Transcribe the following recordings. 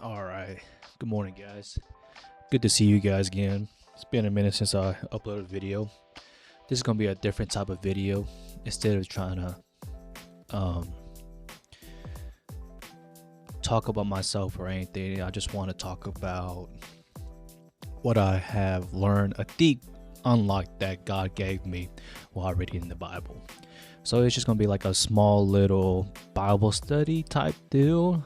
All right. Good morning, guys. Good to see you guys again. It's been a minute since I uploaded a video. This is going to be a different type of video. Instead of trying to talk about myself or anything, I just want to talk about what I have learned, a deep unlock that God gave me while reading the Bible. So it's just going to be like a small little Bible study type deal,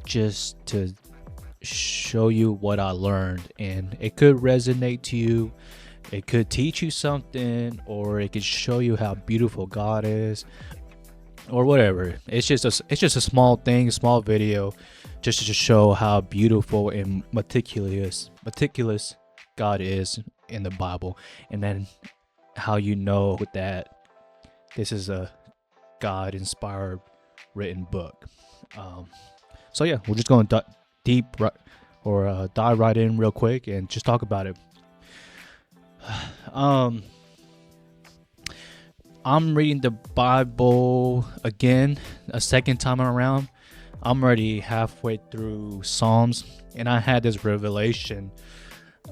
just to show you what I learned, and it could resonate to you, it could teach you something, or it could show you how beautiful God is, or whatever. It's just a small thing, small video, just to show how beautiful and meticulous God is in the Bible, and then how you know that this is a God inspired written book. So yeah, we're just going to dive right in real quick and just talk about it. I'm reading the Bible again a second time around. I'm already halfway through Psalms, and I had this revelation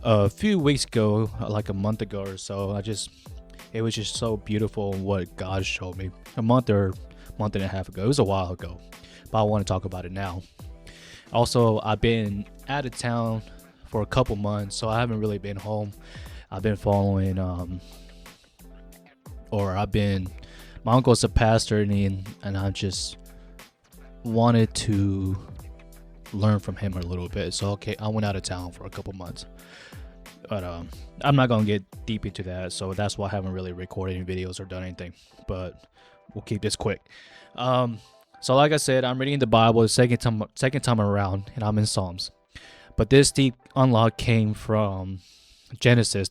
a few weeks ago, like a month ago or so. It was just so beautiful what God showed me a month and a half ago. It was a while ago, but I want to talk about it now. Also, I've been out of town for a couple months, so I haven't really been home. I've been following, my uncle's a pastor, and I just wanted to learn from him a little bit. So, okay, I went out of town for a couple months. But I'm not going to get deep into that, so that's why I haven't really recorded any videos or done anything. But we'll keep this quick. So like I said, I'm reading the Bible the second time around, and I'm in Psalms. But this deep unlock came from Genesis.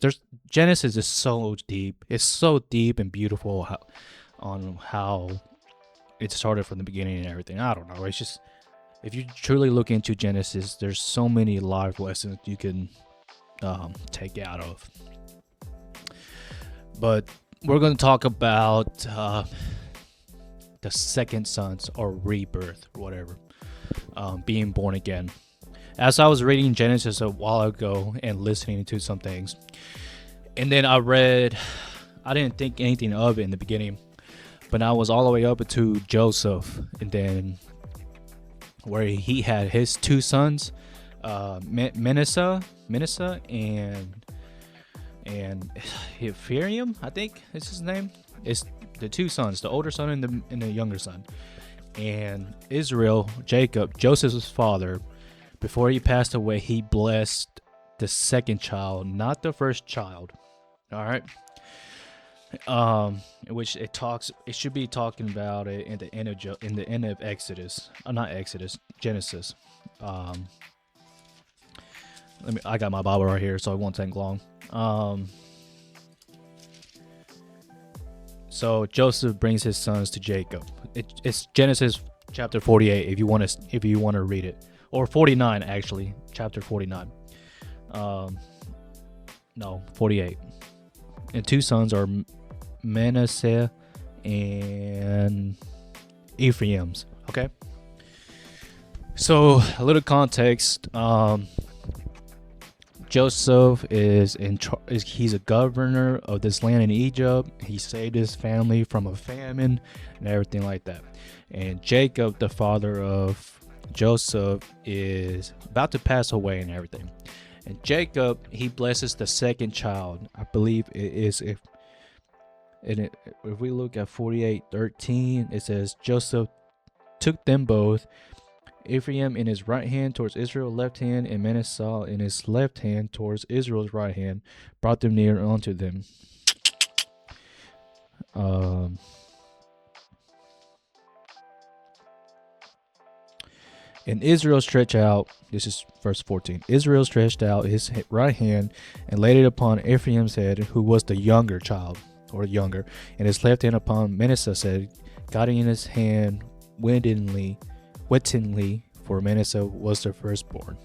Genesis is so deep. It's so deep and beautiful on how it started from the beginning and everything. I don't know. It's just, if you truly look into Genesis, there's so many life lessons you can take out of. But we're going to talk about the second sons, or rebirth, or whatever, being born again. As I was reading Genesis a while ago and listening to some things, and then I didn't think anything of it in the beginning, but I was all the way up to Joseph, and then where he had his two sons, Manasseh and Ephraim, I think is his name. It's the two sons, the older son and the younger son. And Israel, Jacob, Joseph's father, before he passed away, he blessed the second child, not the first child. All right. Which it should be talking about it in the end of Exodus. Not Exodus, Genesis. I got my Bible right here, so it won't take long. So Joseph brings his sons to Jacob. It's Genesis chapter 48 if you want to read it, or 49 actually, chapter 49. No, 48. And two sons are Manasseh and Ephraim's. Okay. So a little context. Joseph he's a governor of this land in Egypt. He saved his family from a famine and everything like that. And Jacob, the father of Joseph, is about to pass away and everything. And Jacob, he blesses the second child. I believe it is, if we look at 48:13, it says Joseph took them both, Ephraim in his right hand towards Israel's left hand, and Manasseh in his left hand towards Israel's right hand, brought them near unto them. And Israel stretched out, this is verse 14, Israel stretched out his right hand and laid it upon Ephraim's head, who was the younger child, or younger, and his left hand upon Manasseh's head, guiding in his hand wittingly, for Manasseh was the firstborn.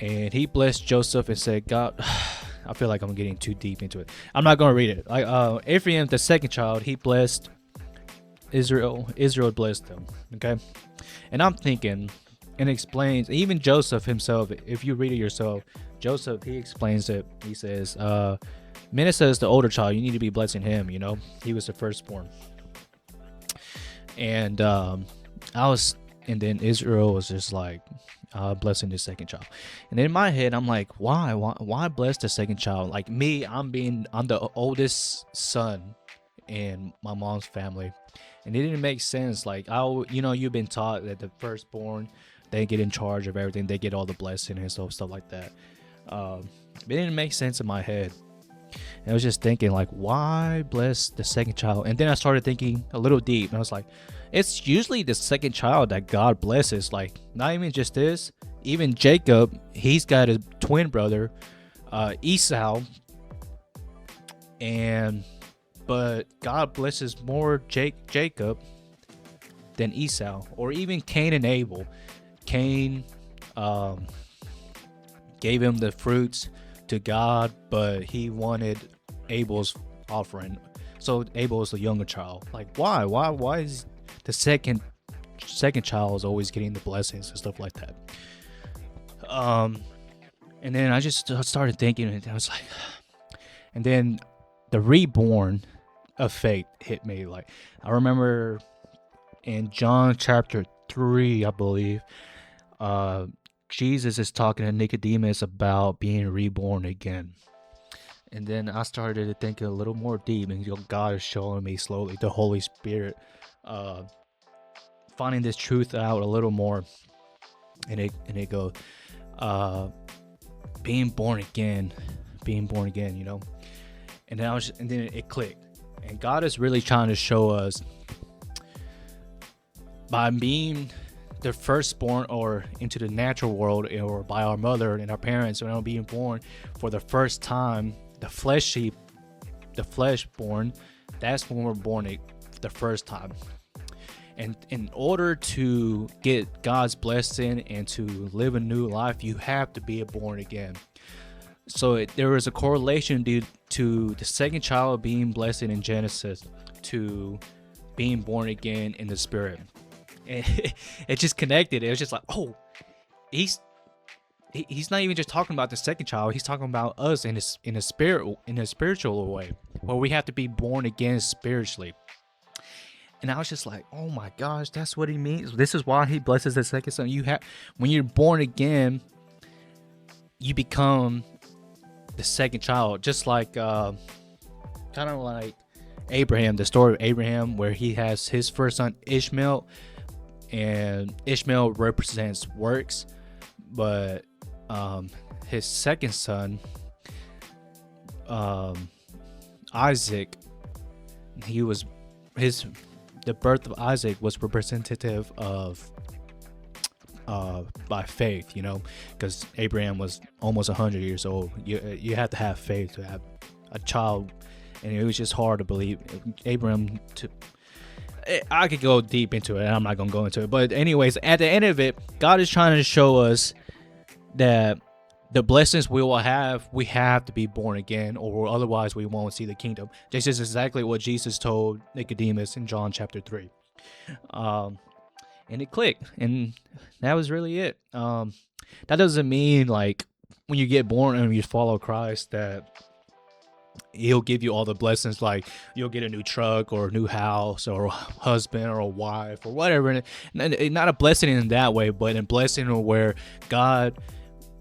And he blessed Joseph and said, God, I feel like I'm getting too deep into it. I'm not going to read it. Ephraim, the second child, he blessed Israel blessed them. Okay, and I'm thinking, and explains, even Joseph himself, if you read it yourself, Joseph, he explains it. He says, Manasseh is the older child, you need to be blessing him, he was the firstborn. And and then Israel was just like, blessing the second child. And in my head, I'm like, why bless the second child? Like me, I'm the oldest son in my mom's family, and it didn't make sense. Like, you've been taught that the firstborn, they get in charge of everything, they get all the blessing and stuff like that. It didn't make sense in my head. And I was just thinking, like, why bless the second child? And then I started thinking a little deep, and I was like, it's usually the second child that God blesses. Like, not even just this, even Jacob, he's got a twin brother, Esau, but God blesses more Jacob than Esau, or even Cain and Abel. Cain gave him the fruits to God, but he wanted Abel's offering. So Abel is the younger child. Like, why? Why is the second child is always getting the blessings and stuff like that? And then I just started thinking, and I was like, and then the reborn of faith hit me. Like, I remember in John chapter 3, I believe, Jesus is talking to Nicodemus about being reborn again. And then I started to think a little more deep, and God is showing me slowly, the Holy Spirit, finding this truth out a little more. And it goes, being born again, And then it clicked. And God is really trying to show us, by being the firstborn, or into the natural world, or by our mother and our parents, when being born for the first time, the flesh born, that's when we're born the first time. And in order to get God's blessing and to live a new life, you have to be born again. So there is a correlation due to the second child being blessed in Genesis to being born again in the spirit. It just connected. It was just like, oh, he's not even just talking about the second child. He's talking about us in a spiritual way, where we have to be born again spiritually. And I was just like, oh my gosh, that's what he means. This is why he blesses the second son. When you're born again, you become the second child, just like kind of like Abraham, the story of Abraham, where he has his first son Ishmael, and Ishmael represents works, but his second son Isaac, the birth of Isaac was representative of by faith, because Abraham was almost 100 years old. You have to have faith to have a child, and it was just hard to believe Abraham to. I could go deep into it, and I'm not gonna go into it. But anyways, at the end of it, God is trying to show us that the blessings we will have, we have to be born again, or otherwise we won't see the kingdom. This is exactly what Jesus told Nicodemus in John chapter 3. And it clicked, and that was really it. That doesn't mean, like, when you get born and you follow Christ, that he'll give you all the blessings, like you'll get a new truck or a new house or a husband or a wife or whatever. Not a blessing in that way, but a blessing where God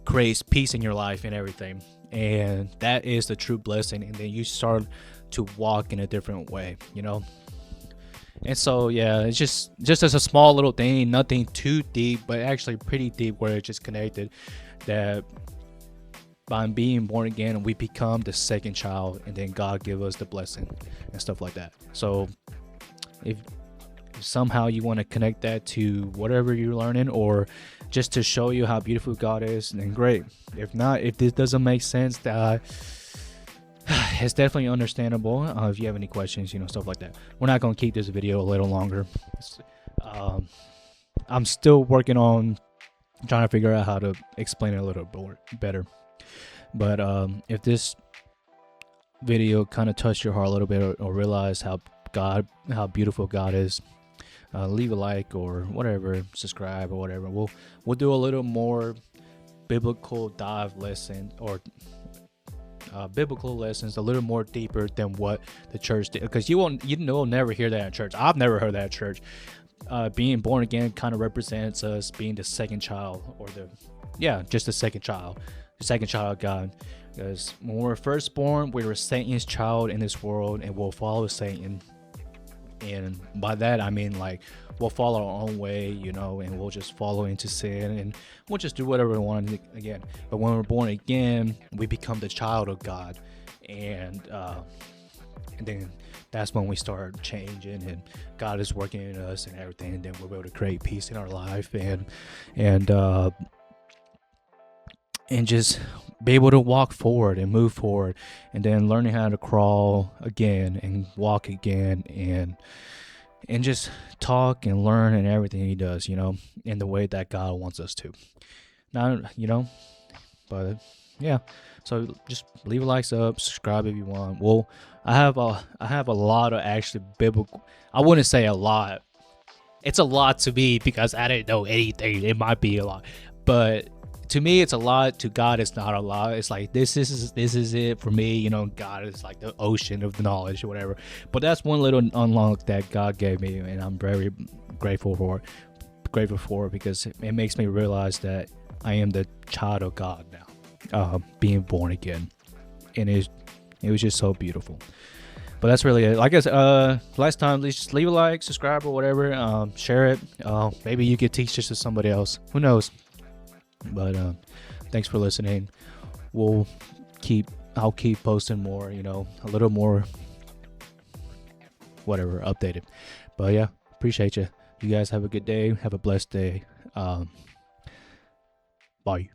creates peace in your life and everything. And that is the true blessing. And then you start to walk in a different way, And so, yeah, it's just as a small little thing, nothing too deep, but actually pretty deep, where it just connected that by being born again, we become the second child, and then God give us the blessing and stuff like that. So if somehow you want to connect that to whatever you're learning, or just to show you how beautiful God is, then great. If not, if this doesn't make sense, it's definitely understandable. If you have any questions, stuff like that. We're not going to keep this video a little longer. I'm still working on trying to figure out how to explain it a little better. But if this video kind of touched your heart a little bit, or realize how God, how beautiful God is, leave a like or whatever, subscribe or whatever. We'll do a little more biblical dive lesson, or biblical lessons, a little more deeper than what the church did, because you'll never hear that in church. I've never heard that in church. Being born again kind of represents us being the second child, or just the second child of God. Because when we were first born, we were Satan's child in this world, and we'll follow Satan. And by that I mean, like, we'll follow our own way, and we'll just follow into sin, and we'll just do whatever we want again. But when we're born again, we become the child of God, and then that's when we start changing, and God is working in us and everything, and then we're able to create peace in our life, and just be able to walk forward and move forward, and then learning how to crawl again and walk again, and just talk and learn and everything he does, in the way that God wants us to. Now, but yeah, so just leave a like, subscribe if you want. Well, I have a lot of actually biblical, I wouldn't say a lot. It's a lot to me because I didn't know anything. It might be a lot, but to me it's a lot. To God it's not a lot. It's like this is it for me. God is like the ocean of the knowledge or whatever. But that's one little unlock that God gave me, and I'm very grateful for it, because it makes me realize that I am the child of God now, being born again, and it was just so beautiful. But that's really it. Like I said, last time, just leave a like, subscribe, or whatever. Share it. Maybe you could teach this to somebody else. Who knows? But thanks for listening. I'll keep posting more, a little more, whatever, updated. But yeah, appreciate you. You guys have a good day. Have a blessed day. Bye.